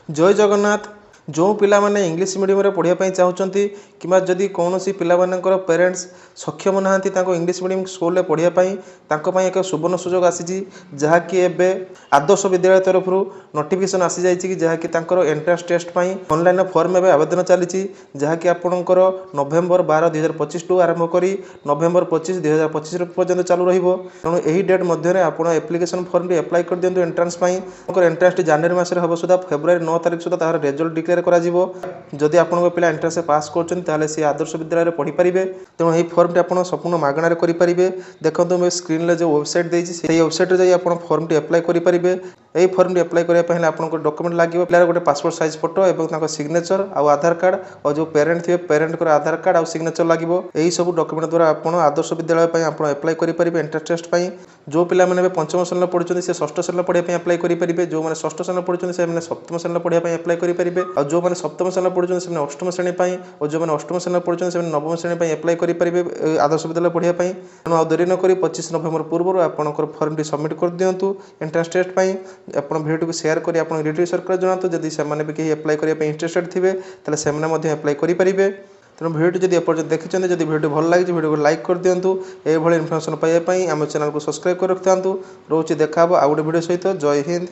जय जगन्नाथ। जो पिला माने इंग्लिश मीडियम रे पढ़िया पई चाहउचंती किबा जदि कोनोसी पिला मानकर पेरेंट्स सक्षम नाहांती ताको इंग्लिश मीडियम स्कूल रे पढ़िया पई ताको पई एक सुवर्ण सुजोग आसीची जहा कि एबे आदर्श विद्यालय तरफ नोटिफिकेशन आसी जाइछि कि जहा कि तांकर एंट्रेंस टेस्ट पई ऑनलाइन फॉर्म एबे आवेदन चलीछि जहा कि आपनकर नवेम्बर 12 2025 टू आरंभ करी नवेम्बर 25 2025 पर्यंत चालू रहिबो। तेणु एही डेट मध्य रे आपण एप्लिकेशन फॉर्म टी अप्लाई कर दियंतु एंट्रेंस पई। आपनकर एंट्रेंस टी जनवरी मास रे हबो सुदा फेब्रुआरी 9 तारिख सुदा तार रिजल्ट डिक्लेयर करा जिवो। जदि आपनकर पिला एंट्रेंस पास करछन ताले से आदर्श विद्यालय रे पढ़ी परिबे। तेणु एही फॉर्म टी आपण संपूर्ण मागणा रे करि परिबे। देखंतु मैं स्क्रीन ले जो वेबसाइट देछि सेही वेबसाइट रे जाई आपण फॉर्म टी अप्लाई करि परिबे। एही फॉर्म टी अप्लाई करिया पहिले आपनको डॉक्यूमेंट लागिवो पिलार गोटे पासपोर्ट साइज फोटो एवं ताको सिग्नेचर आ आधार कार्ड और जो पेरेंट थे पेरेंट को आधार कार्ड आ सिग्नेचर लागिवो। एही सब डॉक्यूमेंट द्वारा आपण आदर्श विद्यालय पई आपण अप्लाई करि परिबे एंट्रेंस टेस्ट पई। जो पिला माने पंचम श्रेणी पढ़ुछन से षष्ठ श्रेणी पढ़िया पई अप्लाई करि परिबे। जो माने षष्ठ श्रेणी पढ़ुछन से माने सप्तम श्रेणी पढ़िया पई अप्लाई करि परिबे। और जो माने सप्तम श्रेणी पढ़ुछन से माने अष्टम श्रेणी पई और जो माने अष्टम श्रेणी पढ़ुछन से माने नवम श्रेणी पई अप्लाई करि परिबे आदर्श विद्यालय पढ़िया पई। तेणु आ देरी न करी 25 नवेम्बर पूर्व आपनकर फॉर्म टी सबमिट कर दियंतु एंट्रेंस टेस्ट पई। आपण वीडियो को शेयर करी आपण रिलेटिव सर्कल जणातु जदि से माने भी के अप्लाई करिया पई इंटरेस्टेड थिबे तले से माने मध्ये अप्लाई करि परिबे। तेणु भिडियो जदि एपर्यंत देखिछन्ते जदि भिडियो भल लागि भिडियो को लाइक कर दियंतु। ए भली इन्फॉर्मेशन पाइबा पई हम चैनल को सब्सक्राइब कर रखतांतु। रोची देखाबो आ गुटे भिडियो सहित। जय हिंद।